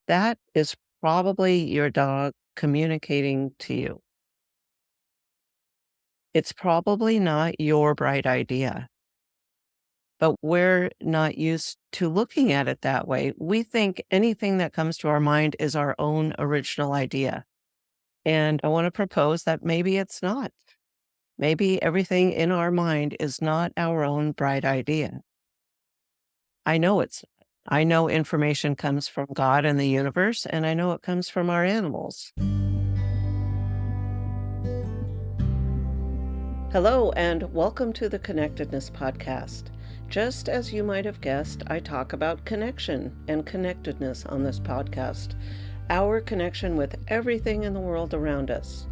that is probably your dog communicating to you. It's probably not your bright idea, but we're not used to looking at it that way. We think anything that comes to our mind is our own original idea. And I want to propose that maybe it's not. Maybe everything in our mind is not our own bright idea. I know it's not. I know information comes from God and the universe, and I know it comes from our animals. Hello, and welcome to the Connectedness Podcast. Just as you might have guessed, I talk about connection and connectedness on this podcast, our connection with everything in the world around us.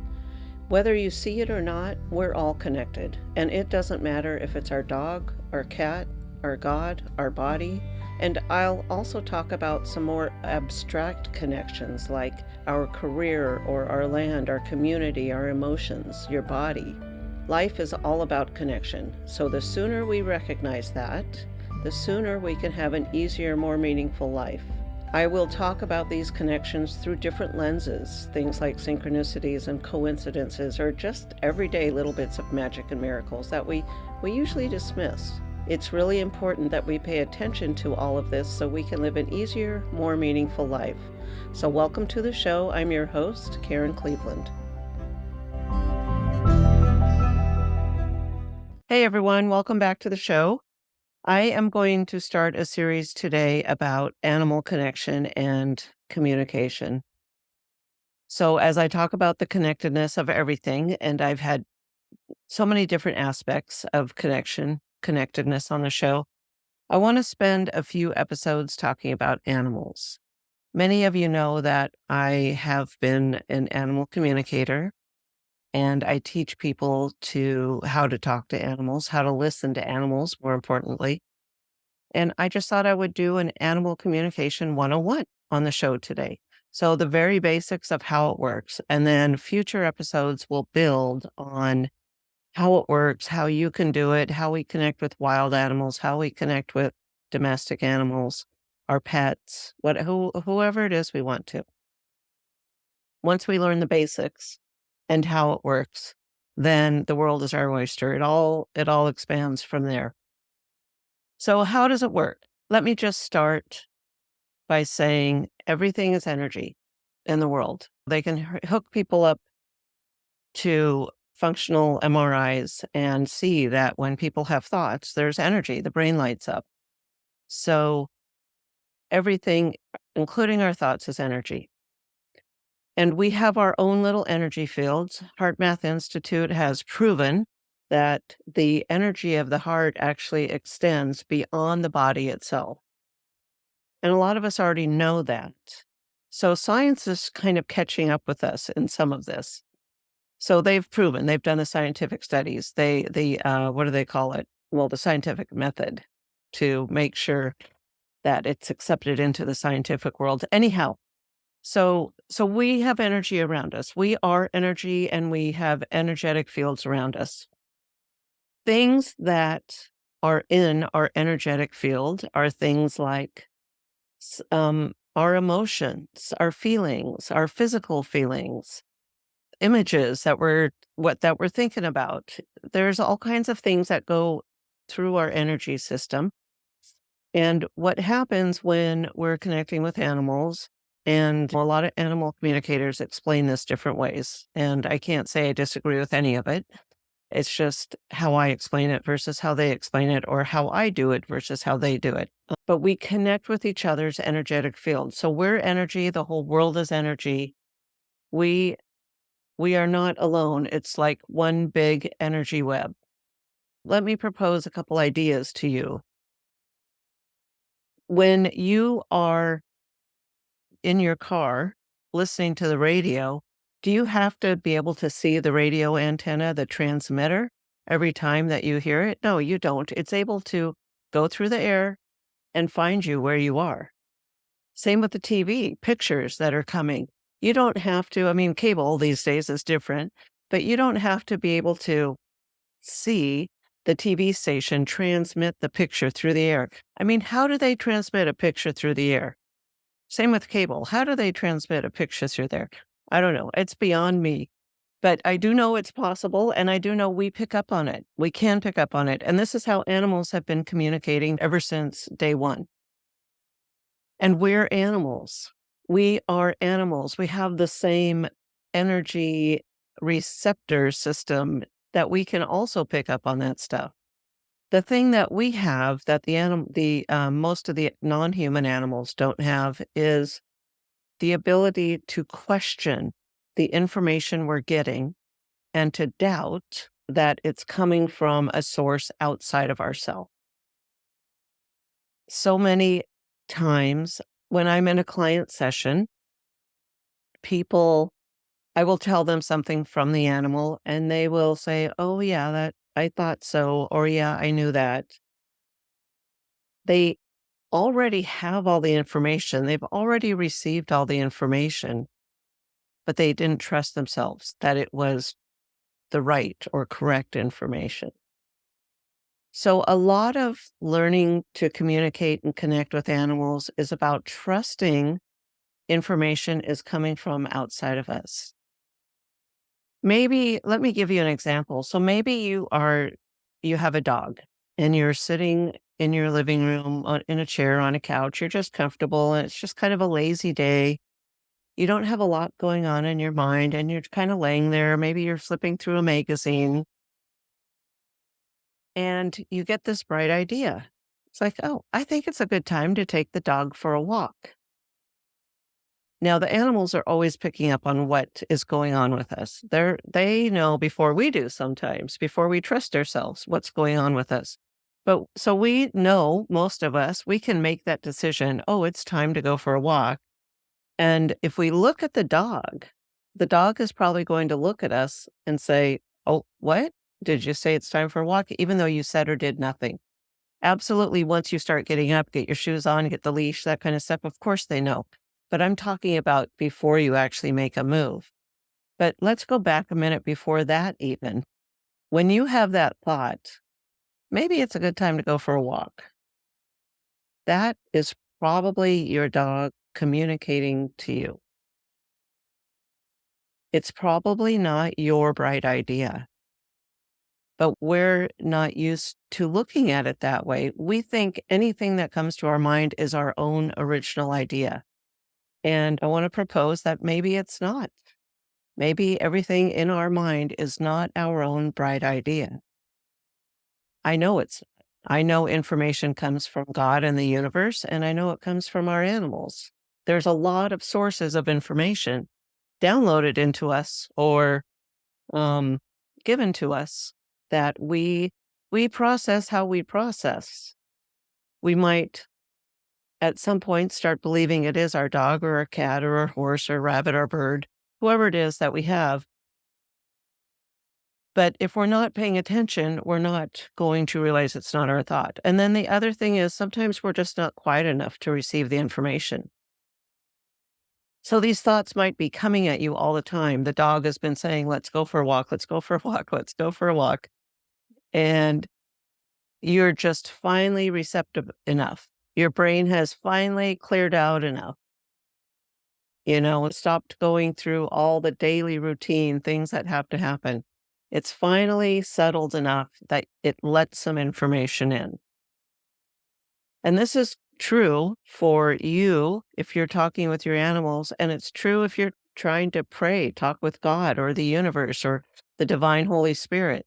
Whether you see it or not, we're all connected, and it doesn't matter if it's our dog, our cat, our God, our body. And I'll also talk about some more abstract connections like our career or our land, our community, our emotions, your body. Life is all about connection, so the sooner we recognize that, the sooner we can have an easier, more meaningful life. I will talk about these connections through different lenses, things like synchronicities and coincidences, or just everyday little bits of magic and miracles that we usually dismiss. It's really important that we pay attention to all of this so we can live an easier, more meaningful life. So welcome to the show. I'm your host, Karen Cleveland. Hey everyone, welcome back to the show. I am going to start a series today about animal connection and communication. So, as I talk about the connectedness of everything, and I've had so many different aspects of connectedness on the show, I want to spend a few episodes talking about animals. Many of you know that I have been an animal communicator. And I teach people how to talk to animals, how to listen to animals, more importantly. And I just thought I would do an animal communication 101 on the show today. So, the very basics of how it works. And then future episodes will build on how it works, how you can do it, how we connect with wild animals, how we connect with domestic animals, our pets, whoever it is we want to. Once we learn the basics and how it works, then the world is our oyster. It all expands from there. So how does it work? Let me just start by saying everything is energy in the world. They can hook people up to functional MRIs and see that when people have thoughts, there's energy, the brain lights up. So everything, including our thoughts, is energy. And we have our own little energy fields. HeartMath Institute has proven that the energy of the heart actually extends beyond the body itself. And a lot of us already know that. So science is kind of catching up with us in some of this. So they've done the scientific studies. What do they call it? Well, the scientific method to make sure that it's accepted into the scientific world. Anyhow, so we have energy around us. We are energy and we have energetic fields around us. Things that are in our energetic field are things like our emotions, our feelings, our physical feelings, images that we're thinking about. There's all kinds of things that go through our energy system. And what happens when we're connecting with animals, and a lot of animal communicators explain this different ways, and I can't say I disagree with any of it. It's just how I explain it versus how they explain it, or how I do it versus how they do it. But we connect with each other's energetic field. So we're energy, the whole world is energy. We we are not alone. It's like one big energy web. Let me propose a couple ideas to you. When you are in your car listening to the radio, do you have to be able to see the radio antenna, the transmitter, every time that you hear it? No, you don't. It's able to go through the air and find you where you are. Same with the TV, pictures that are coming. You don't have to, I mean, cable these days is different, but you don't have to be able to see the TV station transmit the picture through the air. I mean, how do they transmit a picture through the air? Same with cable. How do they transmit a picture through there? I don't know. It's beyond me. But I do know it's possible, and I do know we pick up on it. We can pick up on it. And this is how animals have been communicating ever since day one. And we're animals. We are animals. We have the same energy receptor system that we can also pick up on that stuff. The thing that we have that most of the non-human animals don't have is the ability to question the information we're getting and to doubt that it's coming from a source outside of ourselves. So many times when I'm in a client session, people I will tell them something from the animal and they will say, "Oh yeah, that I thought so," or "Yeah, I knew that." They already have all the information. They've already received all the information, but they didn't trust themselves that it was the right or correct information. So, a lot of learning to communicate and connect with animals is about trusting information is coming from outside of us. Maybe, let me give you an example. So, maybe you have a dog and you're sitting in your living room in a chair on a couch. You're just comfortable and it's just kind of a lazy day. You don't have a lot going on in your mind and you're kind of laying there. Maybe you're flipping through a magazine and you get this bright idea. It's like, oh, I think it's a good time to take the dog for a walk. Now, the animals are always picking up on what is going on with us. They know before we do sometimes, before we trust ourselves, what's going on with us. But so we know, most of us, we can make that decision. Oh, it's time to go for a walk. And if we look at the dog is probably going to look at us and say, "Oh, what? Did you say it's time for a walk?" Even though you said or did nothing. Absolutely, once you start getting up, get your shoes on, get the leash, that kind of stuff, of course they know. But I'm talking about before you actually make a move. But let's go back a minute before that even. When you have that thought, maybe it's a good time to go for a walk. That is probably your dog communicating to you. It's probably not your bright idea, but we're not used to looking at it that way. We think anything that comes to our mind is our own original idea. And I want to propose that maybe it's not. Maybe everything in our mind is not our own bright idea. I know it's not. I know information comes from God and the universe, and I know it comes from our animals. There's a lot of sources of information downloaded into us or um, given to us that we process how we process. We might at some point start believing it is our dog or our cat or our horse or rabbit or bird, whoever it is that we have. But if we're not paying attention, we're not going to realize it's not our thought. And then the other thing is sometimes we're just not quiet enough to receive the information. So these thoughts might be coming at you all the time. The dog has been saying, let's go for a walk, let's go for a walk, let's go for a walk. And you're just finally receptive enough. Your brain has finally cleared out enough. It stopped going through all the daily routine things that have to happen. It's finally settled enough that it lets some information in. And this is true for you if you're talking with your animals, and it's true if you're trying to pray, talk with God or the universe or the divine Holy Spirit.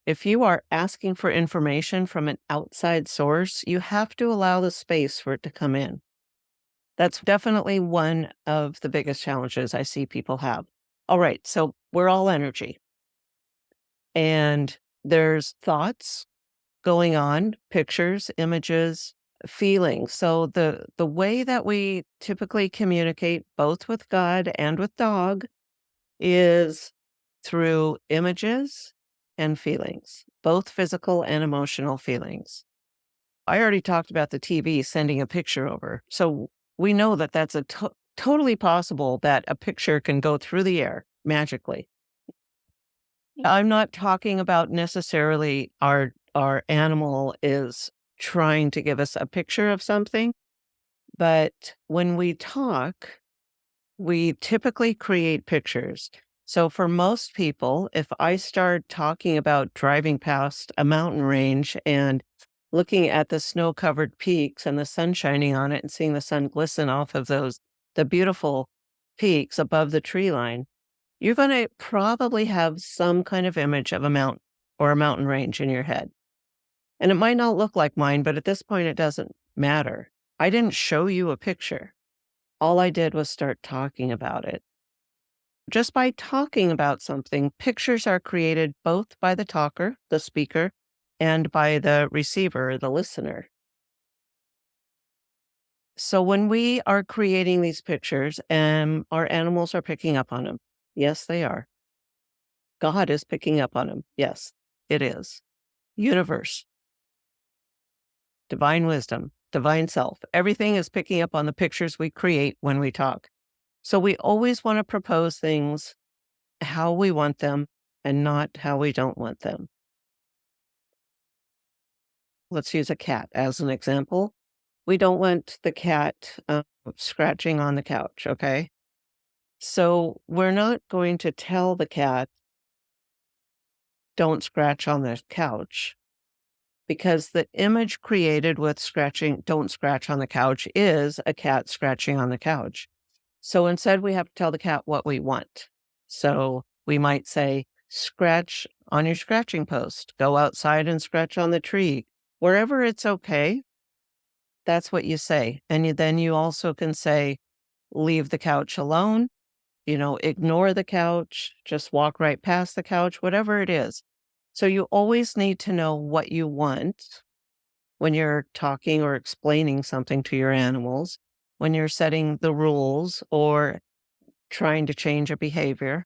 If you are asking for information from an outside source, you have to allow the space for it to come in. That's definitely one of the biggest challenges I see people have. All right, so we're all energy and there's thoughts going on, pictures, images, feelings. So the way that we typically communicate both with God and with dog is through images and feelings, both physical and emotional feelings. I already talked about the TV sending a picture over. So we know that that's totally possible that a picture can go through the air magically. I'm not talking about necessarily our animal is trying to give us a picture of something, But when we talk, we typically create pictures. So for most people, if I start talking about driving past a mountain range and looking at the snow-covered peaks and the sun shining on it and seeing the sun glisten off of the beautiful peaks above the tree line, you're gonna probably have some kind of image of a mountain or a mountain range in your head. And it might not look like mine, but at this point, it doesn't matter. I didn't show you a picture. All I did was start talking about it. Just by talking about something, pictures are created both by the talker, the speaker, and by the receiver, the listener. So when we are creating these pictures and our animals are picking up on them, yes, they are. God is picking up on them. Yes, it is. Universe, divine wisdom, divine self, everything is picking up on the pictures we create when we talk. So we always want to propose things how we want them and not how we don't want them. Let's use a cat as an example. We don't want the cat scratching on the couch, okay? So we're not going to tell the cat, don't scratch on the couch, because the image created with scratching, don't scratch on the couch, is a cat scratching on the couch. So instead, we have to tell the cat what we want. So we might say, scratch on your scratching post, go outside and scratch on the tree. Wherever it's okay, that's what you say. And then you also can say, leave the couch alone, ignore the couch, just walk right past the couch, whatever it is. So you always need to know what you want when you're talking or explaining something to your animals, when you're setting the rules or trying to change a behavior.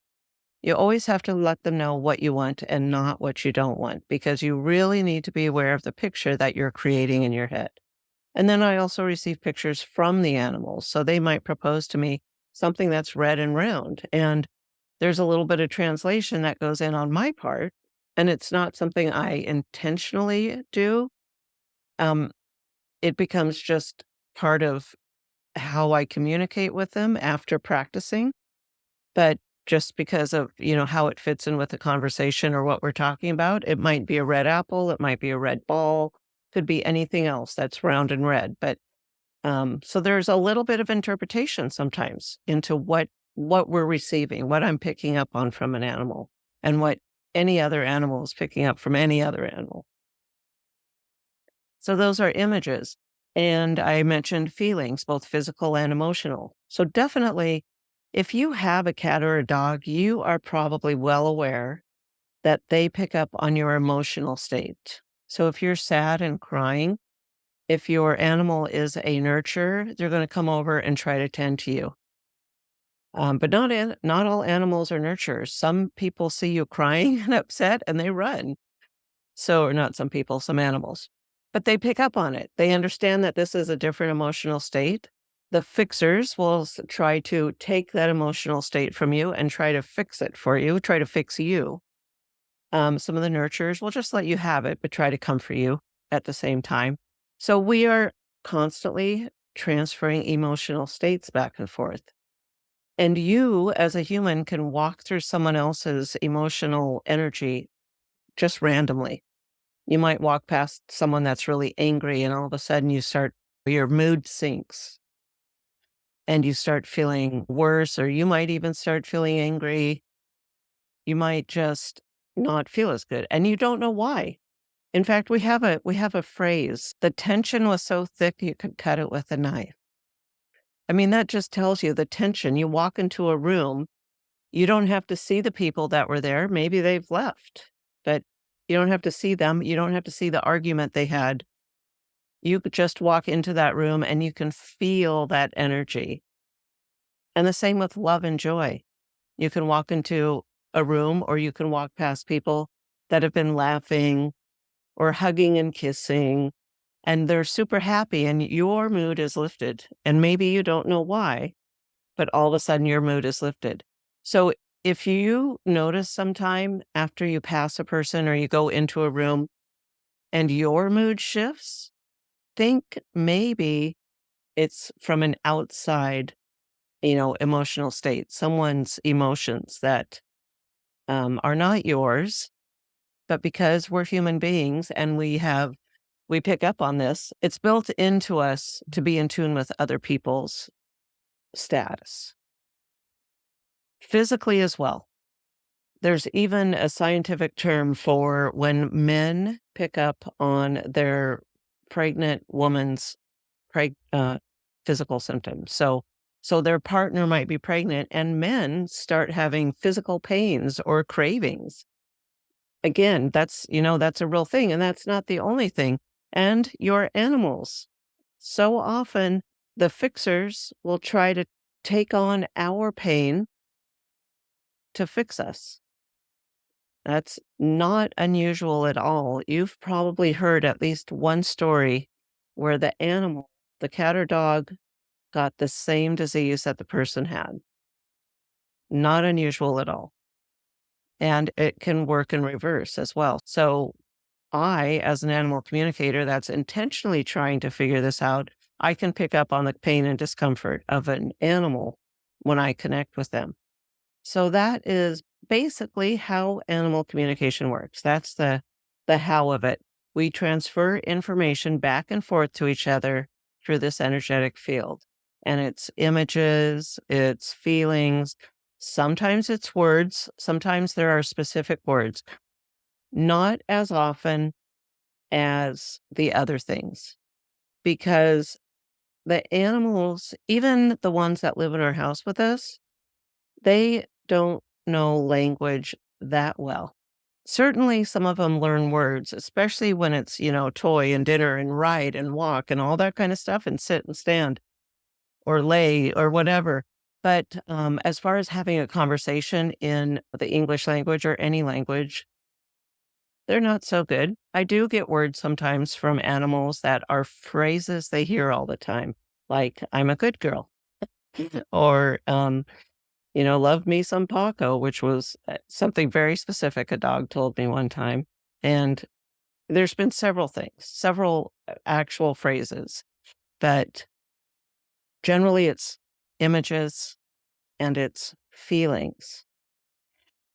You always have to let them know what you want and not what you don't want, because you really need to be aware of the picture that you're creating in your head. And then I also receive pictures from the animals. So they might propose to me something that's red and round. And there's a little bit of translation that goes in on my part. And it's not something I intentionally do. Um, it becomes just part of how I communicate with them after practicing. But just because of, how it fits in with the conversation or what we're talking about, it might be a red apple, it might be a red ball, could be anything else that's round and red. But so there's a little bit of interpretation sometimes into what we're receiving, what I'm picking up on from an animal, and what any other animal is picking up from any other animal. So those are images. And I mentioned feelings, both physical and emotional. So definitely, if you have a cat or a dog, you are probably well aware that they pick up on your emotional state. So if you're sad and crying, if your animal is a nurturer, they're going to come over and try to tend to you. But not all animals are nurturers. Some people see you crying and upset and they run. So, or not some people, some animals. But they pick up on it. They understand that this is a different emotional state. The fixers will try to take that emotional state from you and try to fix it for you, try to fix you. Some of the nurturers will just let you have it, but try to comfort you at the same time. So we are constantly transferring emotional states back and forth. And you, as a human, can walk through someone else's emotional energy just randomly. You might walk past someone that's really angry, and all of a sudden your mood sinks and you start feeling worse, or you might even start feeling angry. You might just not feel as good, and you don't know why. In fact, we have a phrase, the tension was so thick you could cut it with a knife. I mean, that just tells you the tension. You walk into a room, you don't have to see the people that were there. Maybe they've left, but you don't have to see them. You don't have to see the argument they had. You could just walk into that room and you can feel that energy. And the same with love and joy. You can walk into a room or you can walk past people that have been laughing or hugging and kissing, and they're super happy and your mood is lifted. And maybe you don't know why, but all of a sudden your mood is lifted. So if you notice sometime after you pass a person or you go into a room and your mood shifts, think maybe it's from an outside, emotional state, someone's emotions that are not yours, but because we're human beings and we pick up on this, it's built into us to be in tune with other people's status, physically as well. There's even a scientific term for when men pick up on their pregnant woman's physical symptoms. So their partner might be pregnant and men start having physical pains or cravings. Again, that's a real thing, and that's not the only thing. And your animals. So often the fixers will try to take on our pain to fix us. That's not unusual at all. You've probably heard at least one story where the animal, the cat or dog, got the same disease that the person had. Not unusual at all. And it can work in reverse as well. So I, as an animal communicator that's intentionally trying to figure this out, I can pick up on the pain and discomfort of an animal when I connect with them. So that is basically how animal communication works. That's the how of it. We transfer information back and forth to each other through this energetic field. And it's images, it's feelings, sometimes it's words, sometimes there are specific words. Not as often as the other things, because the animals, even the ones that live in our house with us, they don't know language that well. Certainly, some of them learn words, especially when it's, toy and dinner and ride and walk and all that kind of stuff and sit and stand or lay or whatever. But as far as having a conversation in the English language or any language, they're not so good. I do get words sometimes from animals that are phrases they hear all the time, like, I'm a good girl, or, love me some Paco, which was something very specific a dog told me one time. And there's been several things, several actual phrases, but generally it's images and it's feelings.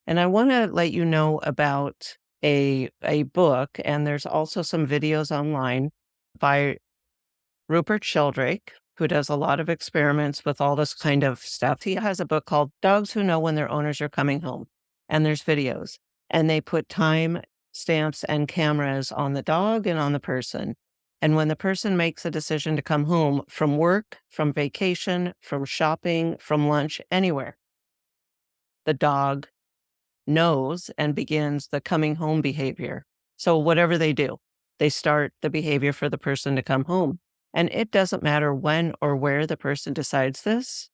And I want to let you know about a book, and there's also some videos online by Rupert Sheldrake, who does a lot of experiments with all this kind of stuff. He has a book called Dogs Who Know When Their Owners Are Coming Home, and there's videos, and they put time stamps and cameras on the dog and on the person. And when the person makes a decision to come home from work, from vacation, from shopping, from lunch, anywhere, the dog knows and begins the coming home behavior. So whatever they do, they start the behavior for the person to come home. And it doesn't matter when or where the person decides this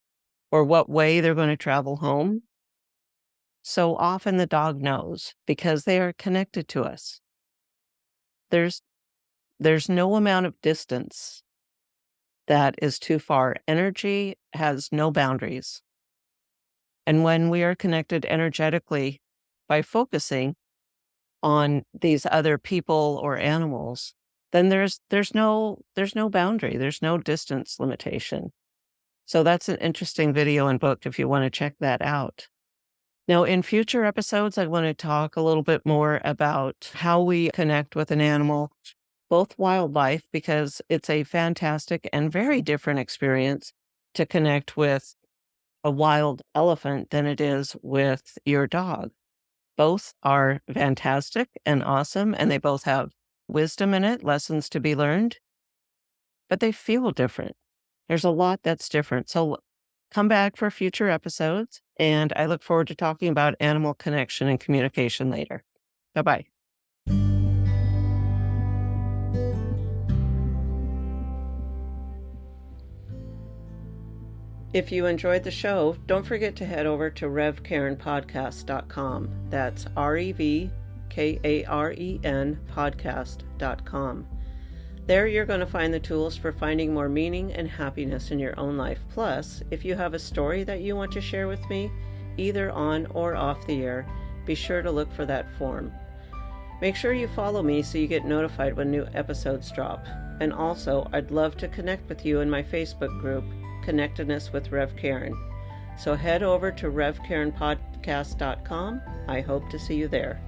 or what way they're going to travel home. So often the dog knows because they are connected to us. There's no amount of distance that is too far. Energy has no boundaries. And when we are connected energetically by focusing on these other people or animals, then there's no boundary, there's no distance limitation. So that's an interesting video and book if you want to check that out. Now, in future episodes, I want to talk a little bit more about how we connect with an animal, both wildlife, because it's a fantastic and very different experience to connect with a wild elephant than it is with your dog. Both are fantastic and awesome, and they both have wisdom in it, lessons to be learned, but they feel different. There's a lot that's different. So come back for future episodes, and I look forward to talking about animal connection and communication later. Bye-bye. If you enjoyed the show, don't forget to head over to revkarenpodcast.com. That's REVKAREN podcast.com. There you're going to find the tools for finding more meaning and happiness in your own life. Plus, if you have a story that you want to share with me, either on or off the air, be sure to look for that form. Make sure you follow me so you get notified when new episodes drop. And also, I'd love to connect with you in my Facebook group, Connectedness with Rev Karen. So head over to RevKarenPodcast.com. I hope to see you there.